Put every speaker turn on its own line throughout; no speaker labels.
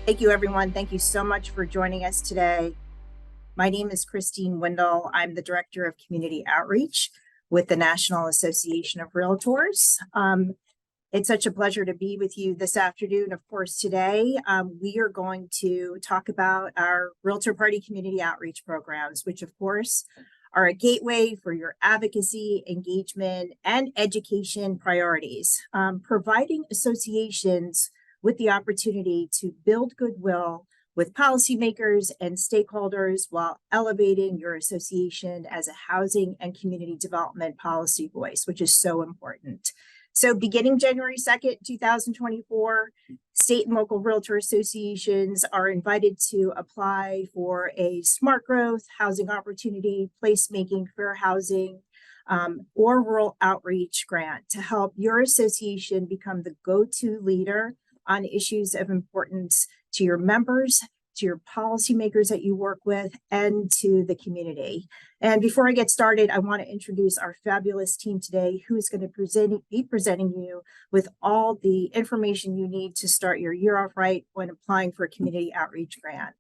Thank you, everyone. Thank you so much for joining us today. My name is Christine Wendell. I'm the Director of Community Outreach with the National Association of Realtors. It's such a pleasure to be with you this afternoon. Of course, today we are going to talk about our Realtor Party Community Outreach programs, which of course are a gateway for your advocacy, engagement, and education priorities, providing associations with the opportunity to build goodwill with policymakers and stakeholders while elevating your association as a housing and community development policy voice, which is so important. So beginning January 2nd, 2024, state and local realtor associations are invited to apply for a smart growth, housing opportunity, placemaking, fair housing, or rural outreach grant to help your association become the go-to leader on issues of importance to your members, to your policymakers that you work with, and to the community. And before I get started, I want to introduce our fabulous team today who is going to be presenting you with all the information you need to start your year off right when applying for a community outreach grant.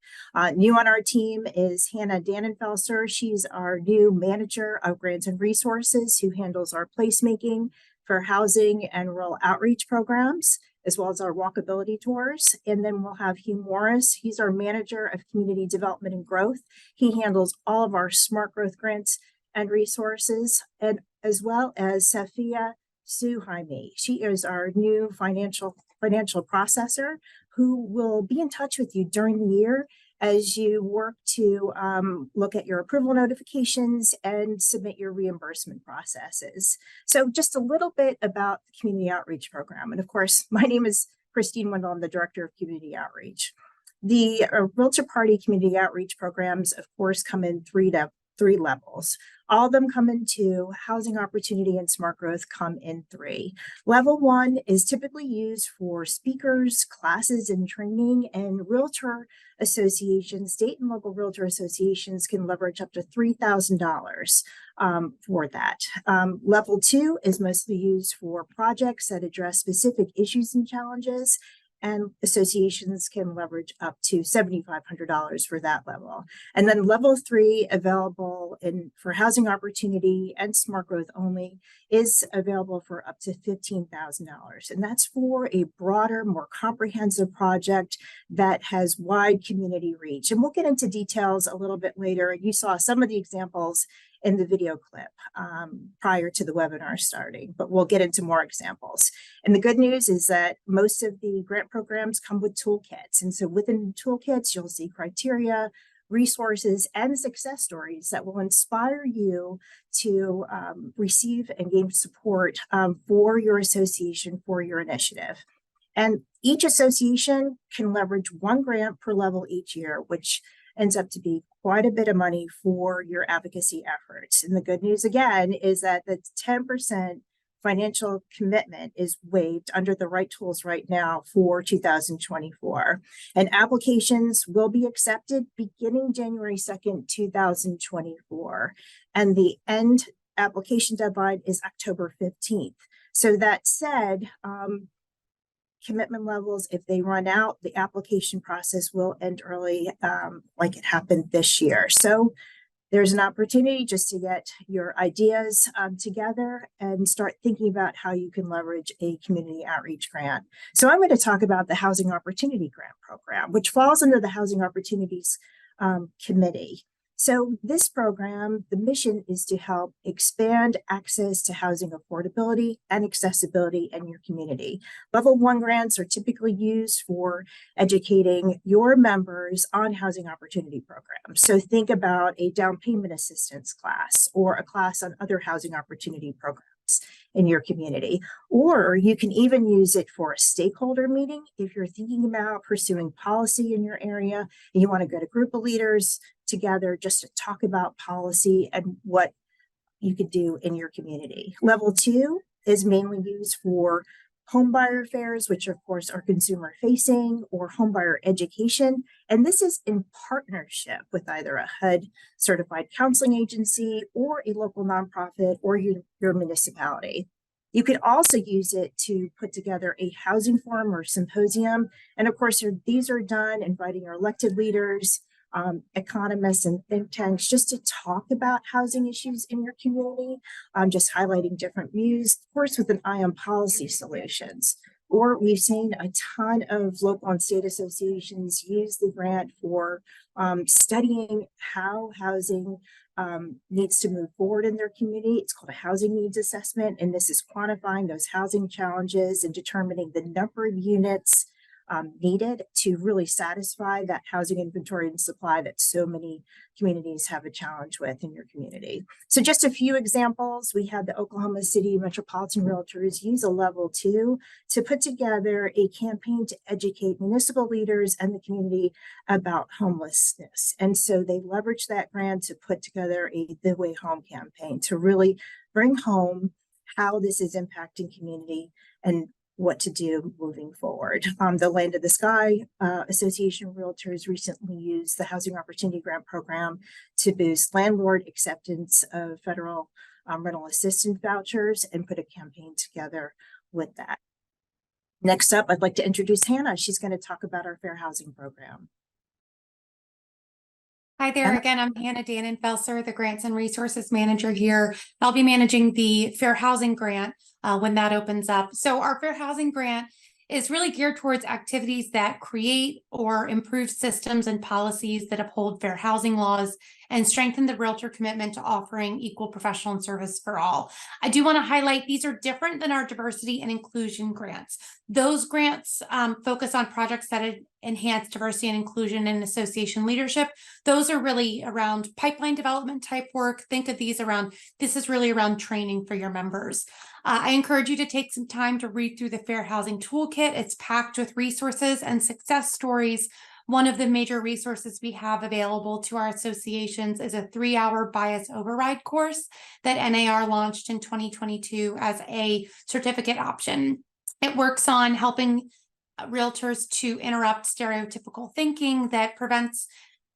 New on our team is Hannah Dannenfelser. She's our new manager of grants and resources who handles our placemaking for housing and rural outreach programs, as well as our walkability tours. And then we'll have Hugh Morris. He's our manager of community development and growth. He handles all of our smart growth grants and resources, and as well as Safia Suhaimi. She is our new financial processor who will be in touch with you during the year as you work to look at your approval notifications and submit your reimbursement processes. So just a little bit about the Community Outreach Program. And of course, my name is Christine Wendell. I'm the Director of Community Outreach. The Realtor Party Community Outreach Programs, of course, come in three levels. All of them come in two. Housing opportunity and smart growth come in three. Level one is typically used for speakers, classes, and training, and realtor associations, state and local realtor associations can leverage up to $3,000 for that. Level two is mostly used for projects that address specific issues and challenges, and associations can leverage up to $7,500 for that level. And then level three, available for housing opportunity and smart growth only, is available for up to $15,000. And that's for a broader, more comprehensive project that has wide community reach. And we'll get into details a little bit later. You saw some of the examples in the video clip prior to the webinar starting, but we'll get into more examples. And the good news is that most of the grant programs come with toolkits. And so within the toolkits, you'll see criteria, resources, and success stories that will inspire you to receive and gain support for your association, for your initiative. And each association can leverage one grant per level each year, which ends up to be quite a bit of money for your advocacy efforts. And the good news again is that the 10% financial commitment is waived under the right tools right now for 2024. And applications will be accepted beginning January 2nd, 2024. And the end application deadline is October 15th. So that said, commitment levels, if they run out, the application process will end early, like it happened this year. So there's an opportunity just to get your ideas together and start thinking about how you can leverage a community outreach grant. So I'm going to talk about the Housing Opportunity Grant Program, which falls under the Housing Opportunities Committee. So this program, the mission is to help expand access to housing affordability and accessibility in your community. Level one grants are typically used for educating your members on housing opportunity programs. So think about a down payment assistance class or a class on other housing opportunity programs in your community. Or you can even use it for a stakeholder meeting if you're thinking about pursuing policy in your area and you want to get a group of leaders together just to talk about policy and what you could do in your community. Level two is mainly used for homebuyer fairs, which of course are consumer facing, or homebuyer education. And this is in partnership with either a HUD certified counseling agency or a local nonprofit or your municipality. You could also use it to put together a housing forum or symposium. And of course, these are done inviting your elected leaders, economists and think tanks just to talk about housing issues in your community, just highlighting different views, of course, with an eye on policy solutions. Or we've seen a ton of local and state associations use the grant for studying how housing needs to move forward in their community. It's called a housing needs assessment, and this is quantifying those housing challenges and determining the number of units needed to really satisfy that housing inventory and supply that so many communities have a challenge with in your community. So just a few examples. We had the Oklahoma City Metropolitan Realtors use a level 2 to put together a campaign to educate municipal leaders and the community about homelessness. And so they leveraged that grant to put together a The Way Home campaign to really bring home how this is impacting community and what to do moving forward. The Land of the Sky Association of Realtors recently used the Housing Opportunity Grant Program to boost landlord acceptance of federal rental assistance vouchers and put a campaign together with that. Next up, I'd like to introduce Hannah. She's going to talk about our Fair Housing Program.
Hi there again, I'm Hannah Dannenfelser, the Grants and Resources Manager here. I'll be managing the Fair Housing Grant when that opens up. So our Fair Housing Grant is really geared towards activities that create or improve systems and policies that uphold fair housing laws and strengthen the realtor commitment to offering equal professional and service for all. I do want to highlight these are different than our diversity and inclusion grants. Those grants focus on projects that enhance diversity and inclusion in association leadership. Those are really around pipeline development type work. Think of these around, this is really around training for your members. I encourage you to take some time to read through the Fair Housing Toolkit. It's packed with resources and success stories. One of the major resources we have available to our associations is a 3-hour bias override course that NAR launched in 2022 as a certificate option. It works on helping realtors to interrupt stereotypical thinking that prevents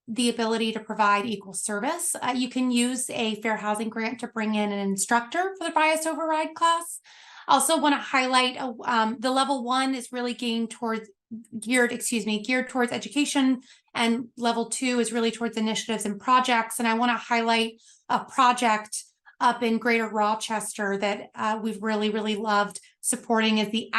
the ability to provide equal service. You can use a Fair Housing Grant to bring in an instructor for the bias override class. Also want to highlight the level 1 is really geared towards education, and level 2 is really towards initiatives and projects. And I want to highlight a project up in Greater Rochester that we've really loved supporting is the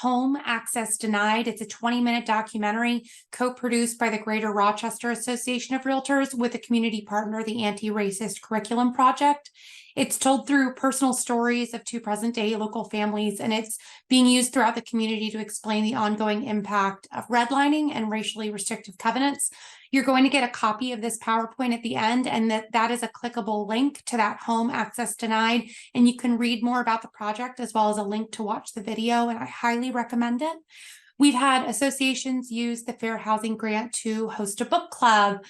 Home Access Denied. It's a 20-minute documentary co-produced by the Greater Rochester Association of Realtors with a community partner, the Anti-Racist Curriculum Project. It's told through personal stories of 2 present-day local families, and it's being used throughout the community to explain the ongoing impact of redlining and racially restrictive covenants. You're going to get a copy of this PowerPoint at the end, and that is a clickable link to that Home Access Denied, and you can read more about the project as well as a link to watch the video, and I highly recommend it. We've had associations use the Fair Housing Grant to host a book club.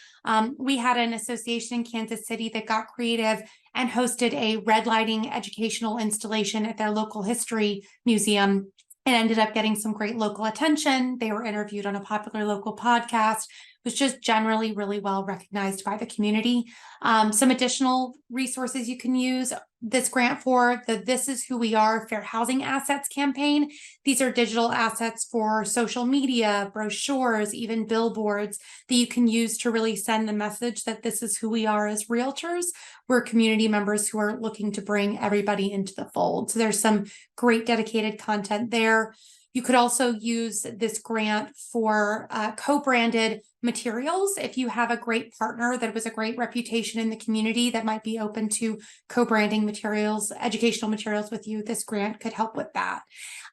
We had an association in Kansas City that got creative and hosted a redlining educational installation at their local history museum. It ended up getting some great local attention. They were interviewed on a popular local podcast. It was just generally really well recognized by the community. Some additional resources you can use this grant for: the This Is Who We Are Fair Housing Assets campaign. These are digital assets for social media, brochures, even billboards that you can use to really send the message that this is who we are as realtors. We're community members who are looking to bring everybody into the fold. So there's some great dedicated content there. You could also use this grant for co-branded materials. If you have a great partner that was a great reputation in the community that might be open to co-branding materials, educational materials with you, this grant could help with that.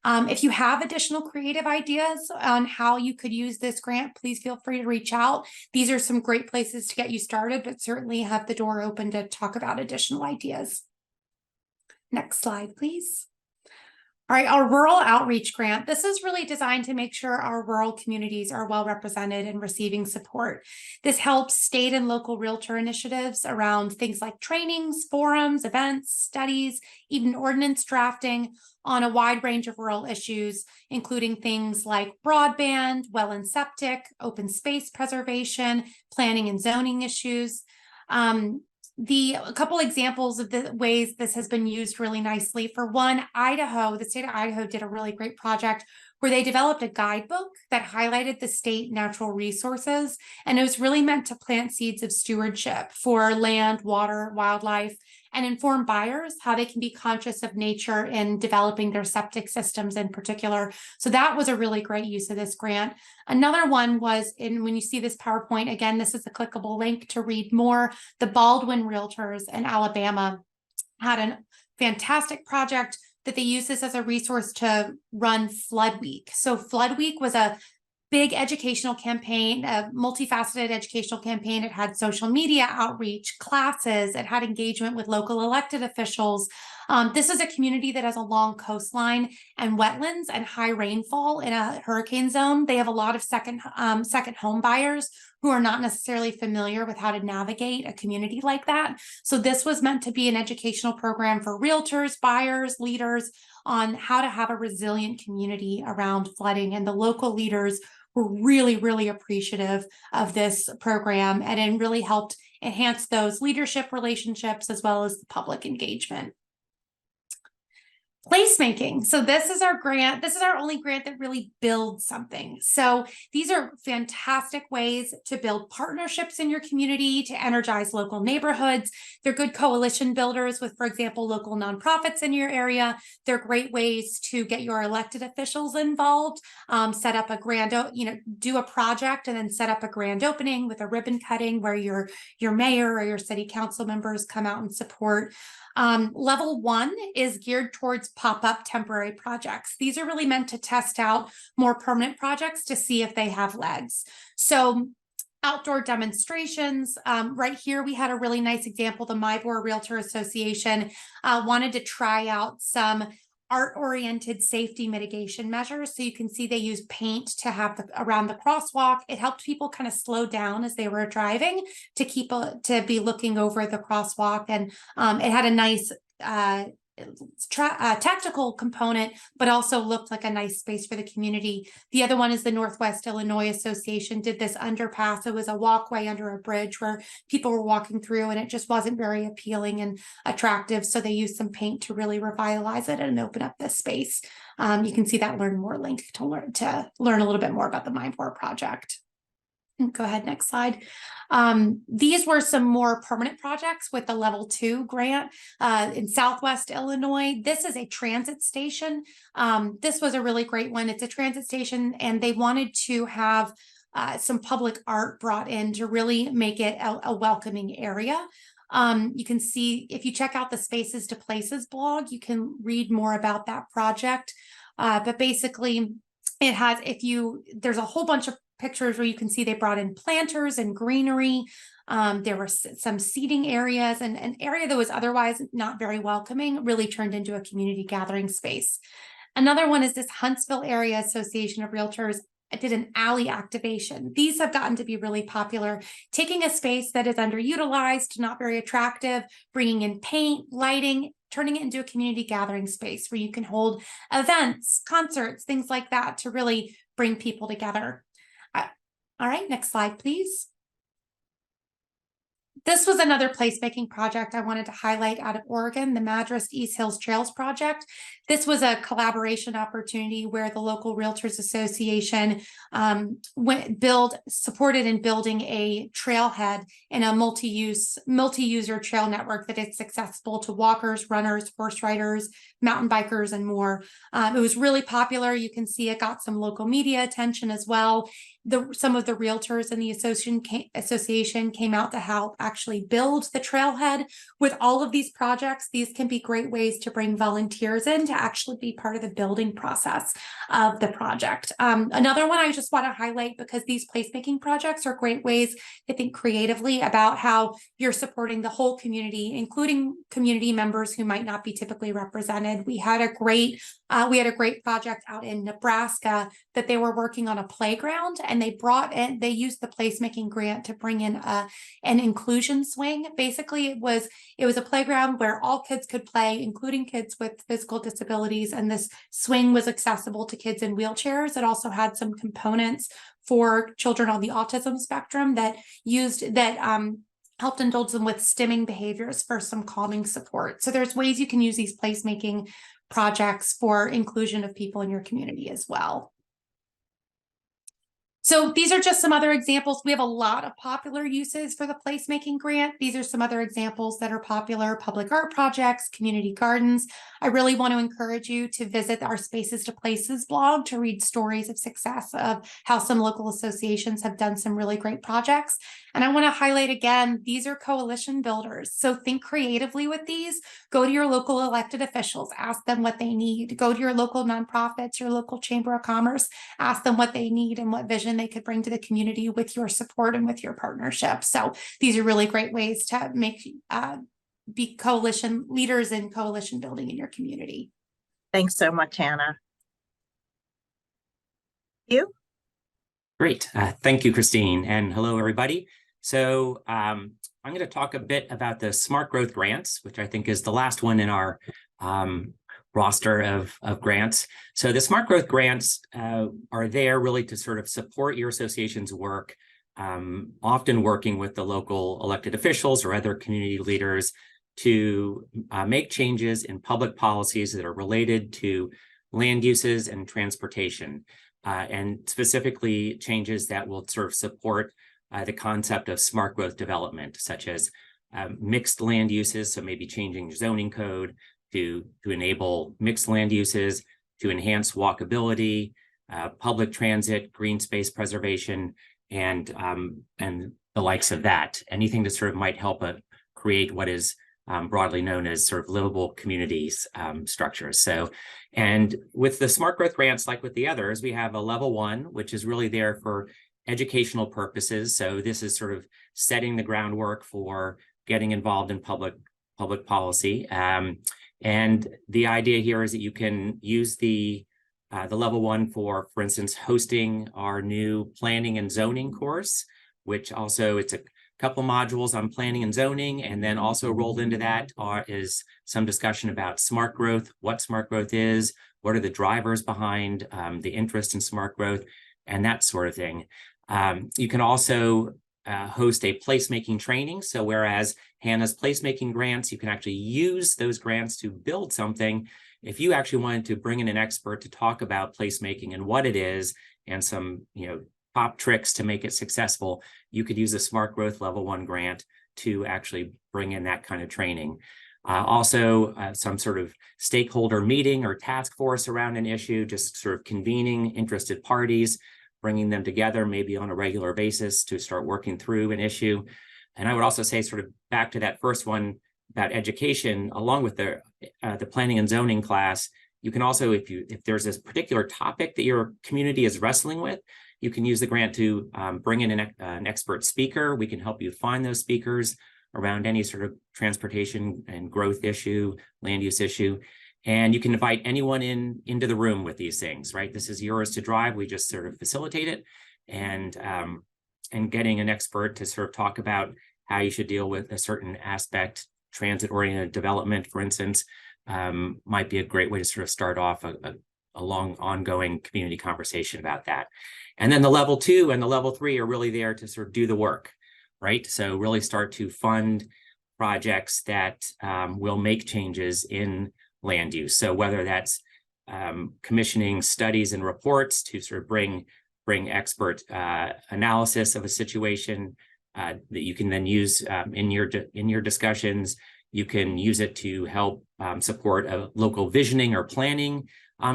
If you have additional creative ideas on how you could use this grant, please feel free to reach out. These are some great places to get you started, but certainly have the door open to talk about additional ideas. Next slide, please. All right, our Rural Outreach Grant. This is really designed to make sure our rural communities are well represented and receiving support. This helps state and local realtor initiatives around things like trainings, forums, events, studies, even ordinance drafting on a wide range of rural issues, including things like broadband, well and septic, open space preservation, planning and zoning issues. a couple examples of the ways this has been used really nicely. For one, the state of Idaho did a really great project where they developed a guidebook that highlighted the state natural resources. And it was really meant to plant seeds of stewardship for land, water, wildlife, and inform buyers how they can be conscious of nature in developing their septic systems in particular. So that was a really great use of this grant. Another one was, when you see this PowerPoint, again, this is a clickable link to read more. The Baldwin Realtors in Alabama had a fantastic project that they used this as a resource to run Flood Week. So Flood Week was a big educational campaign, a multifaceted educational campaign. It had social media outreach, classes, it had engagement with local elected officials. This is a community that has a long coastline and wetlands and high rainfall in a hurricane zone. They have a lot of second home buyers who are not necessarily familiar with how to navigate a community like that. So this was meant to be an educational program for realtors, buyers, leaders on how to have a resilient community around flooding. And the local leaders were really, really appreciative of this program, and it really helped enhance those leadership relationships as well as the public engagement. Placemaking. So this is our grant. This is our only grant that really builds something. So these are fantastic ways to build partnerships in your community, to energize local neighborhoods. They're good coalition builders with, for example, local nonprofits in your area. They're great ways to get your elected officials involved, set up a do a project and then set up a grand opening with a ribbon cutting where your mayor or your city council members come out and support. Level 1 is geared towards pop-up temporary projects. These are really meant to test out more permanent projects to see if they have legs. So outdoor demonstrations, right here we had a really nice example. The Mybor Realtor Association wanted to try out some art-oriented safety mitigation measures. So you can see they use paint to have around the crosswalk. It helped people kind of slow down as they were driving to be looking over the crosswalk. And it had a nice tactical component, but also looked like a nice space for the community. The other one is the Northwest Illinois Association did this underpass. It was a walkway under a bridge where people were walking through, and it just wasn't very appealing and attractive. So they used some paint to really revitalize it and open up this space. You can see that Learn More link to learn a little bit more about the Mybor project. Go ahead, next slide. These were some more permanent projects with the level 2 grant in Southwest Illinois. This is a transit station. This was a really great one. It's a transit station, and they wanted to have some public art brought in to really make it a welcoming area. You can see, if you check out the Spaces to Places blog, you can read more about that project. But basically, it has, there's a whole bunch of pictures where you can see they brought in planters and greenery. There were some seating areas, and an area that was otherwise not very welcoming really turned into a community gathering space. Another one is this Huntsville Area Association of Realtors did an alley activation. These have gotten to be really popular, taking a space that is underutilized, not very attractive, bringing in paint, lighting, turning it into a community gathering space where you can hold events, concerts, things like that to really bring people together. All right, next slide, please. This was another placemaking project I wanted to highlight out of Oregon, the Madras East Hills Trails Project. This was a collaboration opportunity where the local Realtors Association supported in building a trailhead in a multi-user trail network that is accessible to walkers, runners, horse riders, mountain bikers, and more. It was really popular. You can see it got some local media attention as well. Some of the realtors in the association came out to help actually build the trailhead. With all of these projects, these can be great ways to bring volunteers in to actually be part of the building process of the project. Another one I just want to highlight, because these placemaking projects are great ways to think creatively about how you're supporting the whole community, including community members who might not be typically represented. We had a great project out in Nebraska that they were working on a playground, and they used the placemaking grant to bring in an inclusion swing. Basically, it was a playground where all kids could play, including kids with physical disabilities, and this swing was accessible to kids in wheelchairs. It also had some components for children on the autism spectrum that helped indulge them with stimming behaviors for some calming support. So there's ways you can use these placemaking projects for inclusion of people in your community as well. So these are just some other examples. We have a lot of popular uses for the placemaking grant. These are some other examples that are popular: public art projects, community gardens. I really want to encourage you to visit our Spaces to Places blog to read stories of success of how some local associations have done some really great projects. And I want to highlight again, these are coalition builders. So think creatively with these. Go to your local elected officials, ask them what they need. Go to your local nonprofits, your local chamber of commerce, ask them what they need and what vision they could bring to the community with your support and with your partnership. So these are really great ways to make be coalition leaders in coalition building in your community.
Thanks so much, Hannah. You?
Great. Thank you, Christine. And hello, everybody. So I'm going to talk a bit about the Smart Growth Grants, which I think is the last one in our roster of grants. So the Smart Growth Grants are there really to sort of support your association's work, often working with the local elected officials or other community leaders to make changes in public policies that are related to land uses and transportation, and specifically changes that will sort of support the concept of smart growth development, such as mixed land uses, so maybe changing zoning code to enable mixed land uses, to enhance walkability, public transit, green space preservation, and the likes of that. Anything that sort of might help create what is broadly known as sort of livable communities structures. So, and with the Smart Growth Grants, like with the others, we have a level 1, which is really there for educational purposes. So this is sort of setting the groundwork for getting involved in public policy. And the idea here is that you can use the level 1 for instance, hosting our new planning and zoning course, which also it's a couple modules on planning and zoning, and then also rolled into that is some discussion about smart growth, what smart growth is, what are the drivers behind the interest in smart growth, and that sort of thing. You can also host a placemaking training. So whereas Hannah's placemaking grants, you can actually use those grants to build something. If you actually wanted to bring in an expert to talk about placemaking and what it is and some, top tricks to make it successful, you could use a Smart Growth Level 1 grant to actually bring in that kind of training. Also, some sort of stakeholder meeting or task force around an issue, just sort of convening interested parties, bringing them together maybe on a regular basis to start working through an issue. And I would also say, sort of back to that first one about education, along with the planning and zoning class, you can also, if there's this particular topic that your community is wrestling with, you can use the grant to bring in an expert speaker. We can help you find those speakers around any sort of transportation and growth issue, land use issue. And you can invite anyone into the room with these things, right? This is yours to drive. We just sort of facilitate it, and getting an expert to sort of talk about how you should deal with a certain aspect, transit-oriented development, for instance, might be a great way to sort of start off a long ongoing community conversation about that. And then the level 2 and the level 3 are really there to sort of do the work, right? So really start to fund projects that will make changes in land use. So whether that's commissioning studies and reports to sort of bring expert analysis of a situation that you can then use in your discussions. You can use it to help support a local visioning or planning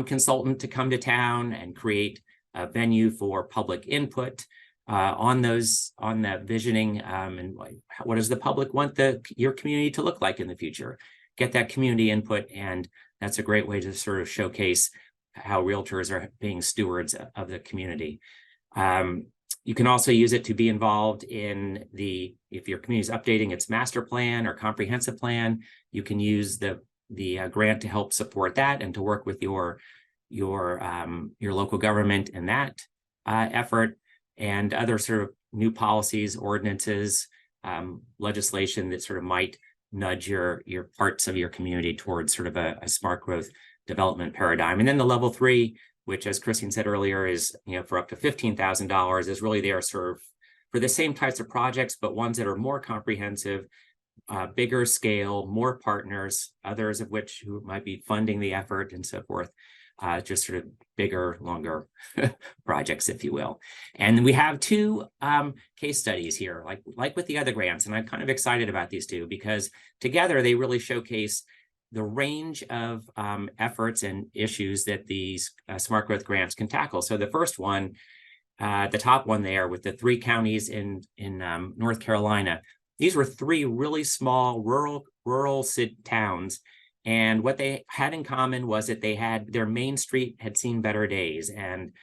consultant to come to town and create a venue for public input on that visioning, and what does the public want your community to look like in the future. Get that community input, and that's a great way to sort of showcase how realtors are being stewards of the community. You can also use it to be involved in if your community is updating its master plan or comprehensive plan, you can use the grant to help support that and to work with your local government in that effort, and other sort of new policies, ordinances, legislation that sort of might nudge your parts of your community towards sort of a smart growth development paradigm. And then the level 3, which, as Christine said earlier, is for up to $15,000, is really there sort of for the same types of projects, but ones that are more comprehensive, bigger scale, more partners, others of which who might be funding the effort and so forth. Just sort of bigger, longer projects, if you will. And we have two case studies here, like with the other grants. And I'm kind of excited about these two because together they really showcase the range of efforts and issues that these smart growth grants can tackle. So the first one, the top one there with the 3 counties in North Carolina, these were 3 really small rural towns. And what they had in common was that they had their main street had seen better days. And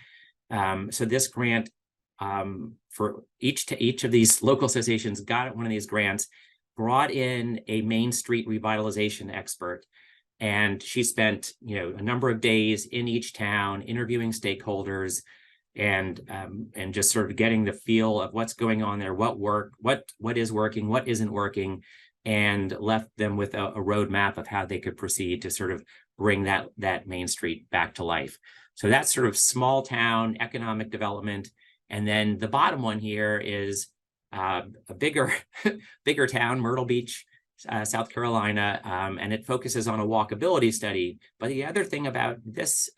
so this grant for each of these local associations got one of these grants, brought in a main street revitalization expert. And she spent, a number of days in each town interviewing stakeholders and just sort of getting the feel of what's going on there, what is working, what isn't working, and left them with a roadmap of how they could proceed to sort of bring that main street back to life. So that's sort of small town economic development. And then the bottom one here is a bigger town, Myrtle Beach, South Carolina, and it focuses on a walkability study. But the other thing about this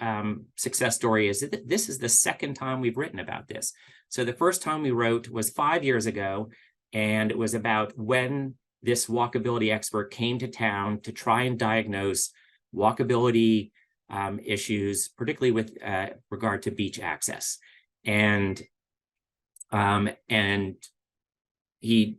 success story is that this is the second time we've written about this. So the first time we wrote was 5 years ago, and it was about when this walkability expert came to town to try and diagnose walkability issues, particularly with regard to beach access. And he,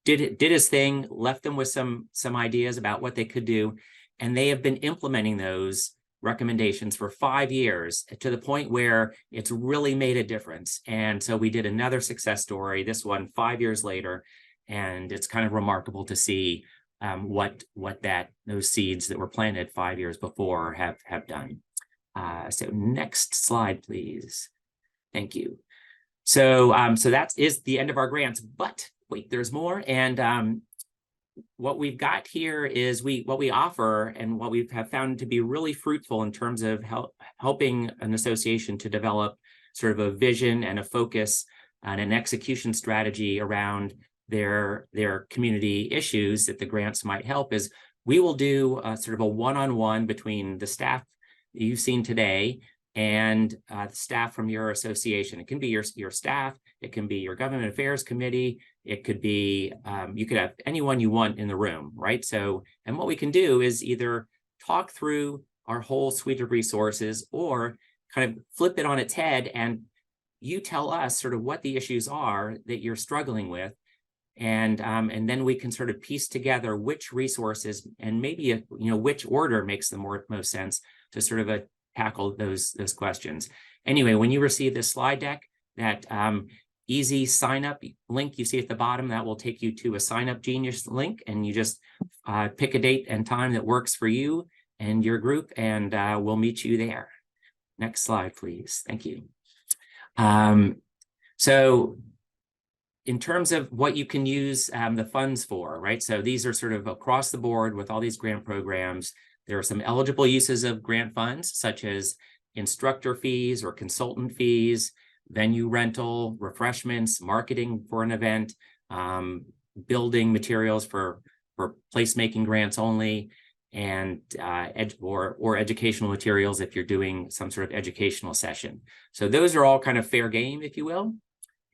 did his thing, left them with some ideas about what they could do, and they have been implementing those recommendations for 5 years to the point where it's really made a difference. And so we did another success story, this one 5 years later, and it's kind of remarkable to see what those seeds that were planted 5 years before have done. So next slide, please. Thank you. So that is the end of our grants, but wait, there's more. And what we've got here is what we offer and what we have found to be really fruitful in terms of helping an association to develop sort of a vision and a focus and an execution strategy around their community issues that the grants might help is we will do sort of a one-on-one between the staff that you've seen today and the staff from your association. It can be your staff, it can be your government affairs committee, it could be, you could have anyone you want in the room, right? So, and what we can do is either talk through our whole suite of resources or kind of flip it on its head and you tell us sort of what the issues are that you're struggling with. And then we can sort of piece together which resources and maybe which order makes the most sense to sort of tackle those questions. Anyway, when you receive this slide deck, that easy sign up link you see at the bottom, that will take you to a Sign Up Genius link, and you just pick a date and time that works for you and your group, and we'll meet you there. Next slide, please. Thank you. So in terms of what you can use the funds for, right? So these are sort of across the board with all these grant programs. There are some eligible uses of grant funds, such as instructor fees or consultant fees, venue rental, refreshments, marketing for an event, building materials for placemaking grants only, and or educational materials if you're doing some sort of educational session. So those are all kind of fair game, if you will.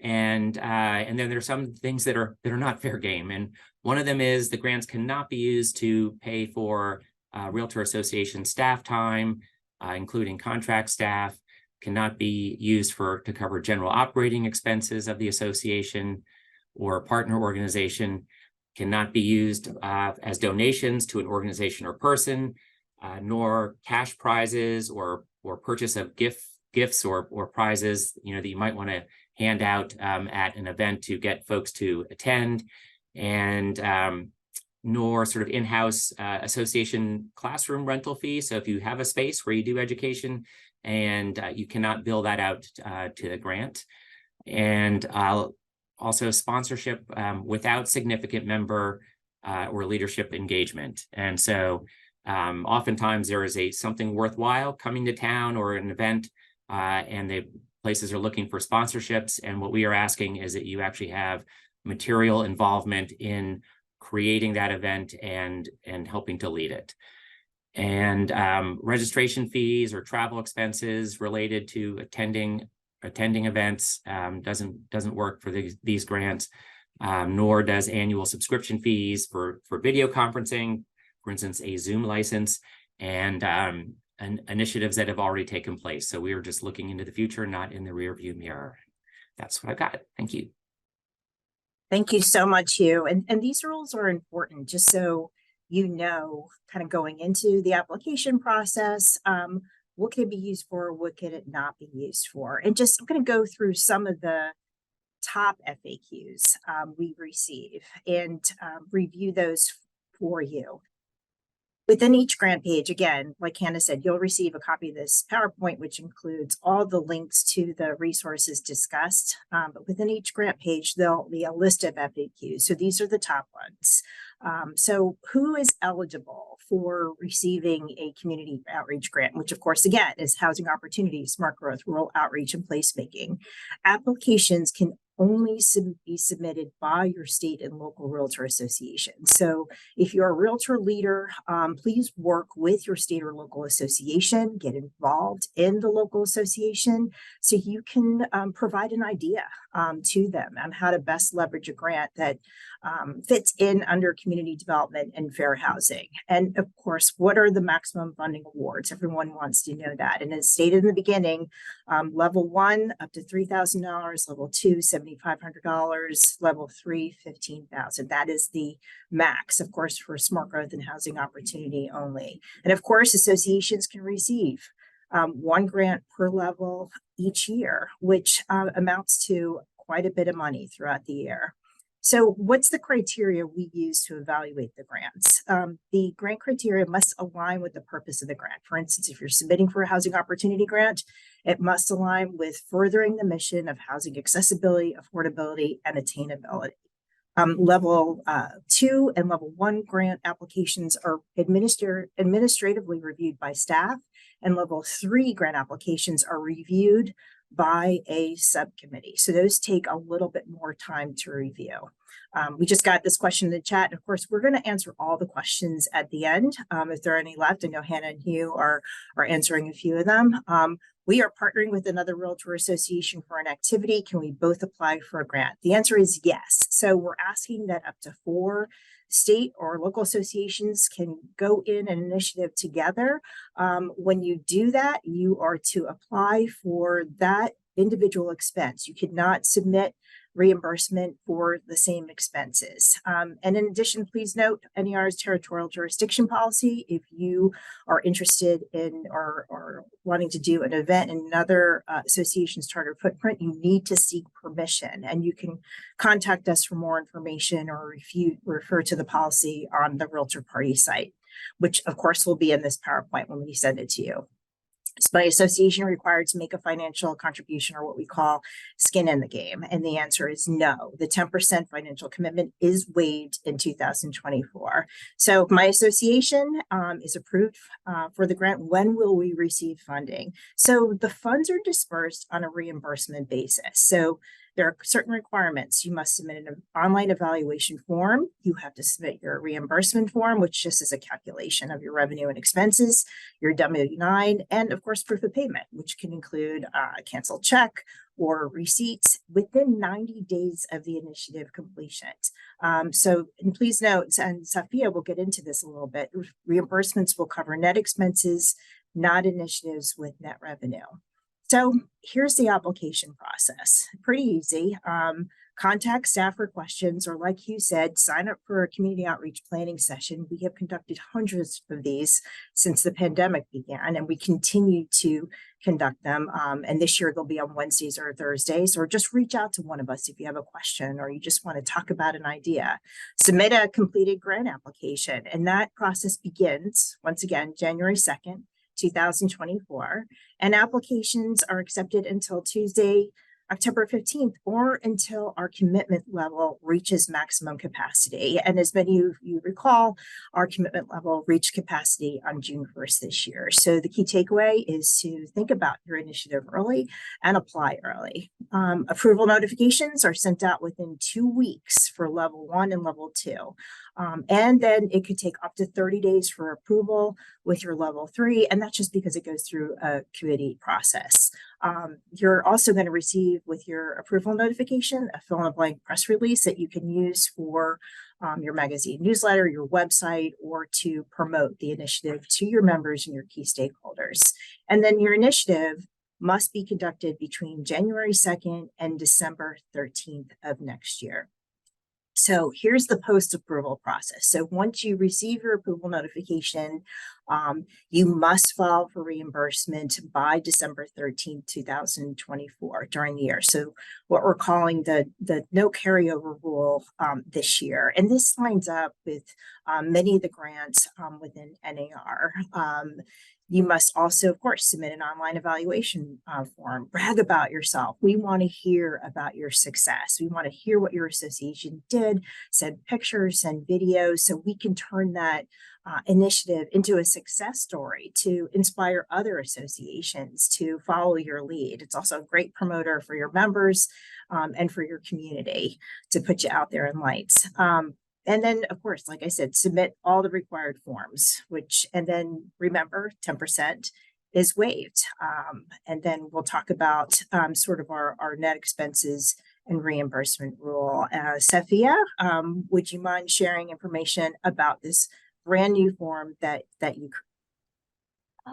And then there's some things that are not fair game. And one of them is the grants cannot be used to pay for Realtor Association staff time, including contract staff, cannot be used to cover general operating expenses of the association or partner organization, cannot be used as donations to an organization or person, nor cash prizes or purchase of gifts or prizes that you might want to hand out at an event to get folks to attend, and nor sort of in-house association classroom rental fee. So if you have a space where you do education and you cannot bill that out to the grant, and also sponsorship without significant member or leadership engagement. And so oftentimes there is something worthwhile coming to town or an event, and the places are looking for sponsorships, and what we are asking is that you actually have material involvement in creating that event and helping to lead it. And registration fees or travel expenses related to attending events doesn't work for these grants, nor does annual subscription fees for video conferencing, for instance, a Zoom license, and initiatives that have already taken place. So we are just looking into the future, not in the rearview mirror. That's what I've got. Thank you.
Thank you so much, Hugh. And these rules are important, just so you know, kind of going into the application process, what can it be used for, what can it not be used for? And just, I'm going to go through some of the top FAQs we receive and review those for you. Within each grant page, again, like Hannah said, you'll receive a copy of this PowerPoint, which includes all the links to the resources discussed. But within each grant page, there'll be a list of FAQs. So these are the top ones. So who is eligible for receiving a community outreach grant, which of course, again, is housing opportunities, smart growth, rural outreach, and placemaking. Applications can only be submitted by your state and local realtor association. So if you're a realtor leader, please work with your state or local association, get involved in the local association so you can provide an idea to them on how to best leverage a grant that fits in under community development and fair housing. And of course, what are the maximum funding awards? Everyone wants to know that. And as stated in the beginning, level 1 up to $3,000, level 2 $7,500, level 3 $15,000. That is the max, of course, for smart growth and housing opportunity only. And of course, associations can receive one grant per level each year, which amounts to quite a bit of money throughout the year. So what's the criteria we use to evaluate the grants? The grant criteria must align with the purpose of the grant. For instance, if you're submitting for a housing opportunity grant, it must align with furthering the mission of housing accessibility, affordability, and attainability. Level 2 and level 1 grant applications are administratively reviewed by staff, and level 3 grant applications are reviewed by a subcommittee. So those take a little bit more time to review. We just got this question in the chat. And of course, we're going to answer all the questions at the end. If there are any left, I know Hannah and Hugh are answering a few of them. We are partnering with another realtor association for an activity. Can we both apply for a grant? The answer is yes. So we're asking that up to 4 state or local associations can go in an initiative together. When you do that, you are to apply for that individual expense. You could not submit reimbursement for the same expenses. And in addition, please note NER's territorial jurisdiction policy. If you are interested in or wanting to do an event in another association's charter footprint, you need to seek permission, and you can contact us for more information or refer to the policy on the Realtor Party site, which of course will be in this PowerPoint when we send it to you. Is my association required to make a financial contribution, or what we call skin in the game? And the answer is no. The 10% financial commitment is waived in 2024. So if my association is approved for the grant, when will we receive funding? So the funds are dispersed on a reimbursement basis. So there are certain requirements. You must submit an online evaluation form. You have to submit your reimbursement form, which just is a calculation of your revenue and expenses, your W-9, and of course, proof of payment, which can include a canceled check or receipts within 90 days of the initiative completion. And please note, and Safia will get into this a little bit, reimbursements will cover net expenses, not initiatives with net revenue. So here's the application process. Pretty easy. Contact staff for questions, or like you said, sign up for a community outreach planning session. We have conducted hundreds of these since the pandemic began, and we continue to conduct them. And this year they'll be on Wednesdays or Thursdays, or just reach out to one of us if you have a question or you just want to talk about an idea. Submit a completed grant application, and that process begins, once again, January 2nd. 2024, and applications are accepted until Tuesday, October 15th, or until our commitment level reaches maximum capacity. And as many of you recall, our commitment level reached capacity on June 1st this year. So the key takeaway is to think about your initiative early and apply early. Approval notifications are sent out within 2 weeks for level 1 and level 2. And then it could take up to 30 days for approval with your level 3. And that's just because it goes through a committee process. You're also going to receive with your approval notification a fill-in-the-blank press release that you can use for your magazine newsletter, your website, or to promote the initiative to your members and your key stakeholders. And then your initiative must be conducted between January 2nd and December 13th of next year. So here's the post-approval process. So once you receive your approval notification, you must file for reimbursement by December 13th, 2024 during the year. So what we're calling the no carryover rule this year. And this lines up with many of the grants within NAR. You must also, of course, submit an online evaluation form. Brag about yourself. We want to hear about your success. We want to hear what your association did, send pictures, send videos, so we can turn that initiative into a success story to inspire other associations to follow your lead. It's also a great promoter for your members and for your community to put you out there in lights. And then, of course, like I said, submit all the required forms, and then remember 10% is waived. And then we'll talk about sort of our net expenses and reimbursement rule. Safia, would you mind sharing information about this brand new form that you created?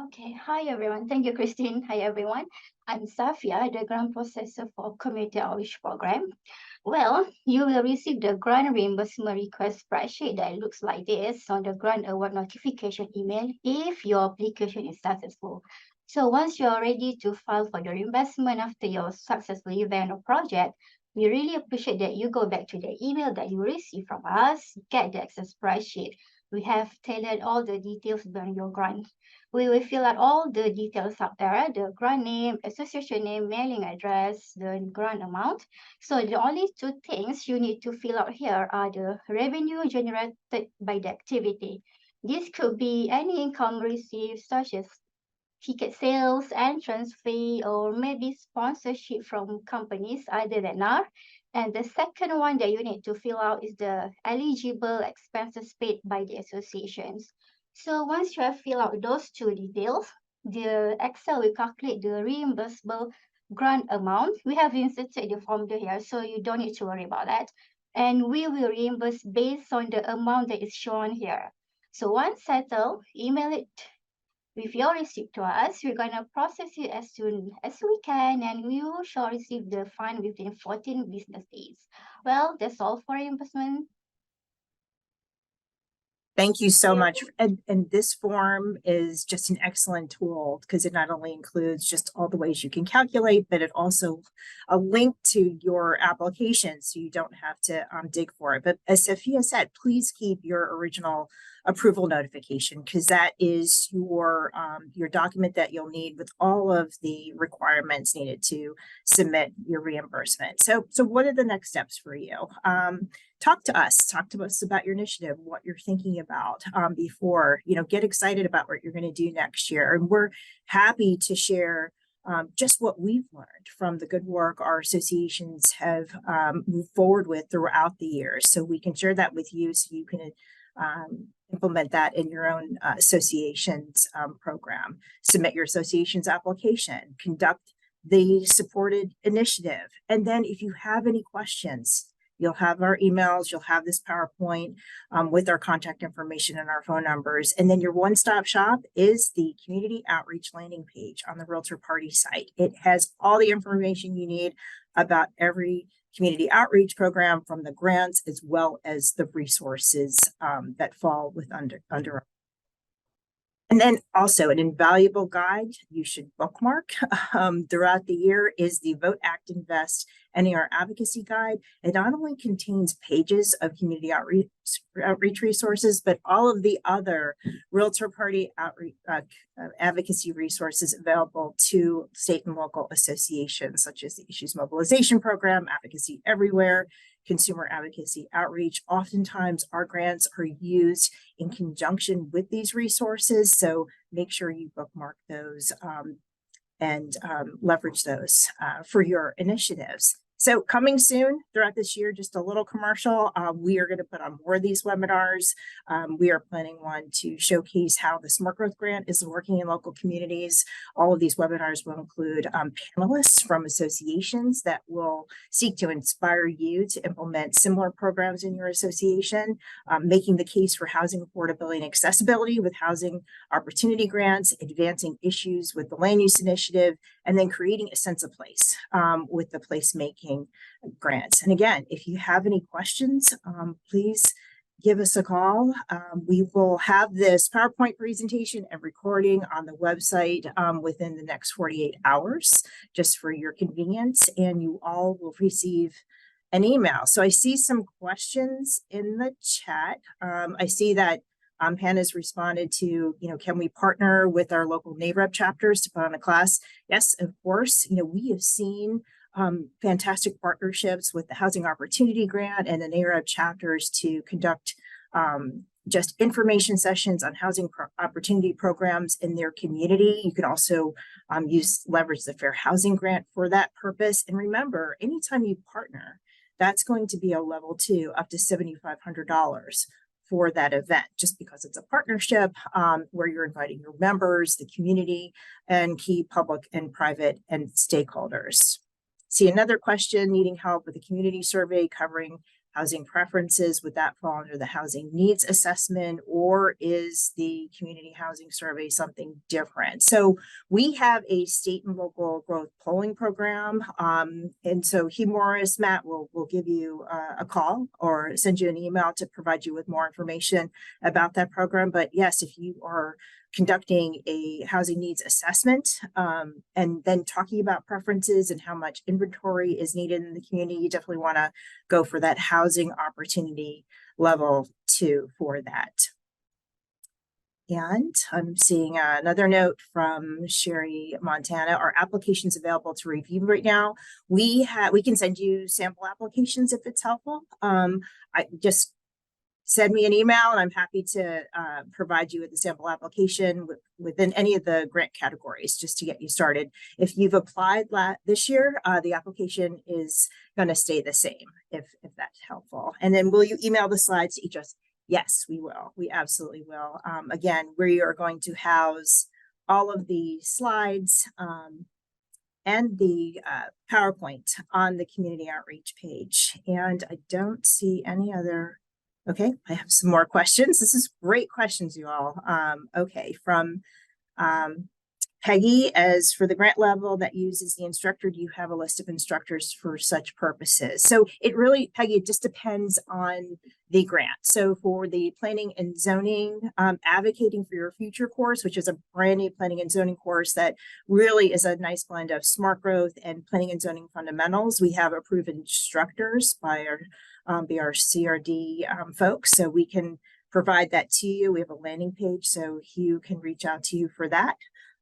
Okay, hi everyone. Thank you, Christine. Hi everyone. I'm Safia, the grant processor for Community Outreach Program. Well, you will receive the grant reimbursement request spreadsheet that looks like this on the grant award notification email if your application is successful. So once you're ready to file for the reimbursement after your successful event or project, we really appreciate that you go back to the email that you received from us, get the Excel spreadsheet. We have tailored all the details on your grant. We will fill out all the details up there, the grant name, association name, mailing address, the grant amount. So the only 2 things you need to fill out here are the revenue generated by the activity. This could be any income received, such as ticket sales, entrance fee, or maybe sponsorship from companies other than NAR. And the second one that you need to fill out is the eligible expenses paid by the associations. So once you have filled out those 2 details, the Excel will calculate the reimbursable grant amount. We have inserted the formula here, so you don't need to worry about that. And we will reimburse based on the amount that is shown here. So once settled, email it with your receipt to us. We're going to process it as soon as we can, and you shall receive the fund within 14 business days. Well, that's all for reimbursement.
Thank you so much. And this form is just an excellent tool because it not only includes just all the ways you can calculate, but it also a link to your application so you don't have to dig for it. But as Safia said, please keep your original approval notification because that is your document that you'll need with all of the requirements needed to submit your reimbursement. So what are the next steps for you? Talk to us about your initiative, what you're thinking about before, get excited about what you're going to do next year. And we're happy to share just what we've learned from the good work our associations have moved forward with throughout the years. So we can share that with you so you can implement that in your own association's program. Submit your association's application, conduct the supported initiative. And then if you have any questions, you'll have our emails, you'll have this PowerPoint with our contact information and our phone numbers. And then your one-stop shop is the community outreach landing page on the Realtor Party site. It has all the information you need about every community outreach program, from the grants as well as the resources that fall with under. And then also an invaluable guide you should bookmark throughout the year is the Vote, Act, Invest NAR Advocacy Guide. It not only contains pages of community outreach resources, but all of the other Realtor Party outreach advocacy resources available to state and local associations, such as the Issues Mobilization Program, Advocacy Everywhere, Consumer Advocacy Outreach. Oftentimes our grants are used in conjunction with these resources, so make sure you bookmark those and leverage those for your initiatives. So coming soon throughout this year, just a little commercial, we are going to put on more of these webinars. We are planning one to showcase how the Smart Growth Grant is working in local communities. All of these webinars will include panelists from associations that will seek to inspire you to implement similar programs in your association, making the case for housing affordability and accessibility with housing opportunity grants, advancing issues with the land use initiative, and then creating a sense of place with the placemaking grants. And again, if you have any questions, please give us a call. We will have this PowerPoint presentation and recording on the website within the next 48 hours, just for your convenience, and you all will receive an email. So I see some questions in the chat. I see that Hannah's responded to, can we partner with our local NAREP chapters to put on a class? Yes, of course. We have seen fantastic partnerships with the Housing Opportunity Grant and the NAREP chapters to conduct just information sessions on housing opportunity programs in their community. You can also leverage the Fair Housing Grant for that purpose. And remember, anytime you partner, that's going to be a level 2 up to $7,500 for that event, just because it's a partnership where you're inviting your members, the community, and key public and private and stakeholders. See another question, needing help with a community survey covering housing preferences. Would that fall under the housing needs assessment, or is the community housing survey something different? So we have a state and local growth polling program. And so Hugh Morris, Matt will give you a call or send you an email to provide you with more information about that program. But yes, if you are conducting a housing needs assessment and then talking about preferences and how much inventory is needed in the community, you definitely want to go for that housing opportunity level 2 for that. And I'm seeing another note from Sherry Montana. Our applications available to review right now. We can send you sample applications if it's helpful. I just send me an email and I'm happy to provide you with a sample application within any of the grant categories just to get you started. If you've applied this year, the application is going to stay the same if that's helpful. And then will you email the slides to each of us? Yes, we will. We absolutely will. Again, we are going to house all of the slides and the PowerPoint on the community outreach page. And I don't see any other. Okay, I have some more questions. This is great questions, you all. Okay, from Peggy, as for the grant level that uses the instructor, do you have a list of instructors for such purposes? So it really, Peggy, it just depends on the grant. So for the planning and zoning, advocating for your future course, which is a brand new planning and zoning course that really is a nice blend of smart growth and planning and zoning fundamentals, we have approved instructors by our CRD folks, so we can provide that to you. We have a landing page, so Hugh can reach out to you for that.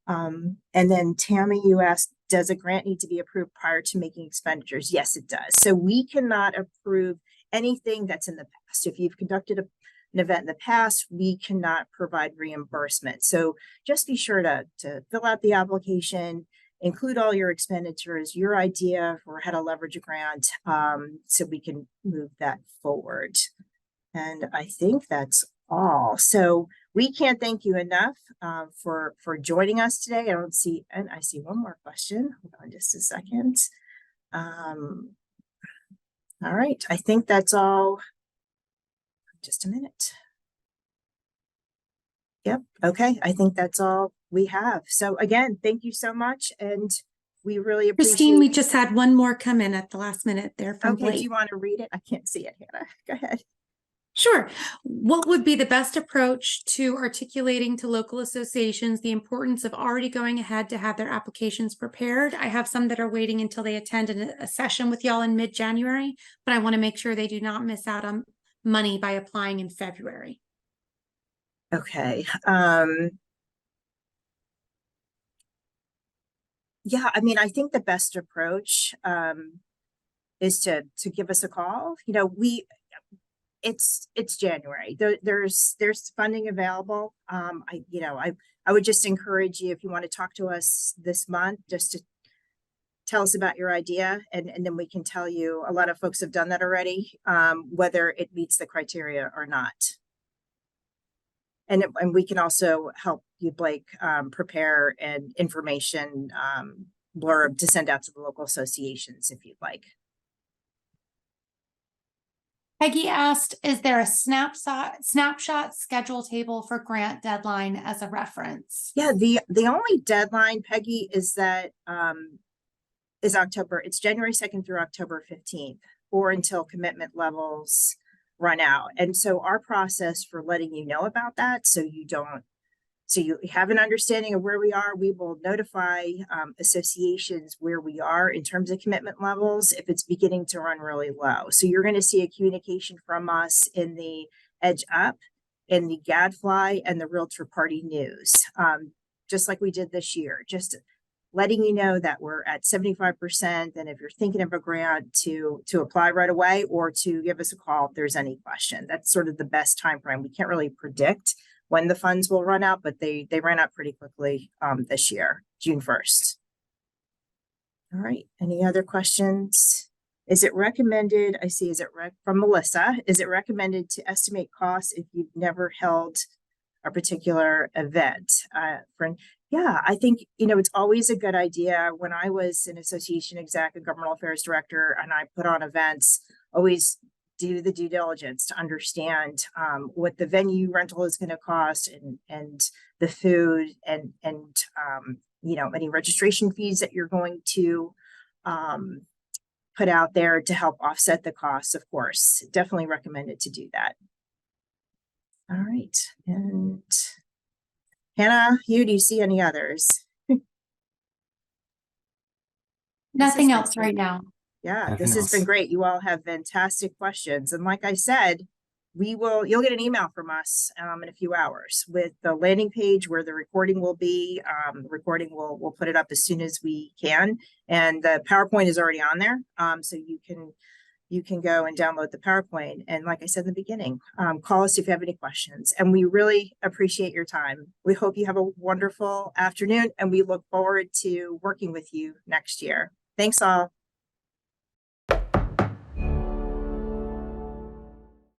And then Tammy, you asked, does a grant need to be approved prior to making expenditures? Yes, it does. So we cannot approve anything that's in the past. If you've conducted an event in the past, we cannot provide reimbursement. So just be sure to fill out the application, include all your expenditures, your idea for how to leverage a grant, so we can move that forward. And I think that's all. So we can't thank you enough for joining us today. I don't see, and I see one more question. Hold on just a second. All right, I think that's all. Just a minute. Yep, okay, I think that's all we have. So again, thank you so much, and we really appreciate.
Christine, we just had one more come in at the last minute there from
Okay,
Blake.
do you want to read it? I can't see it, Hannah. Go ahead.
Sure. What would be the best approach to articulating to local associations the importance of already going ahead to have their applications prepared? I have some that are waiting until they attend a session with y'all in mid-January, but I want to make sure they do not miss out on money by applying in February.
Okay. Yeah, I mean, I think the best approach is to give us a call. You know, it's January. There's funding available. I would just encourage you, if you want to talk to us this month, just to tell us about your idea, and then we can tell you. A lot of folks have done that already, whether it meets the criteria or not. And we can also help you, Blake, prepare an information blurb to send out to the local associations if you'd like.
Peggy asked, is there a snapshot schedule table for grant deadline as a reference?
Yeah, the only deadline, Peggy, is that is October. It's January 2nd through October 15th, or until commitment levels run out. And so our process for letting you know about that, so you have an understanding of where we are, we will notify associations where we are in terms of commitment levels if it's beginning to run really low. So you're going to see a communication from us in the Edge Up, in the Gadfly, and the Realtor Party News, just like we did this year, just letting you know that we're at 75%. And if you're thinking of a grant, to apply right away, or to give us a call if there's any question. That's sort of the best time frame. We can't really predict when the funds will run out, but they ran out pretty quickly this year, June 1st. All right, any other questions? Is it recommended, I see, from Melissa, is it recommended to estimate costs if you've never held a particular event? Yeah, I think, it's always a good idea. When I was an association exec, a governmental affairs director, and I put on events, always do the due diligence to understand what the venue rental is going to cost, and the food, and any registration fees that you're going to put out there to help offset the costs. Of course, definitely recommended to do that. All right, and Hannah, do you see any others?
Nothing else right now.
Yeah, this has been great. You all have fantastic questions. And like I said, you'll get an email from us in a few hours with the landing page where the recording will be. We'll put it up as soon as we can. And the PowerPoint is already on there. So you can go and download the PowerPoint. And like I said in the beginning, call us if you have any questions. And we really appreciate your time. We hope you have a wonderful afternoon, and we look forward to working with you next year. Thanks all.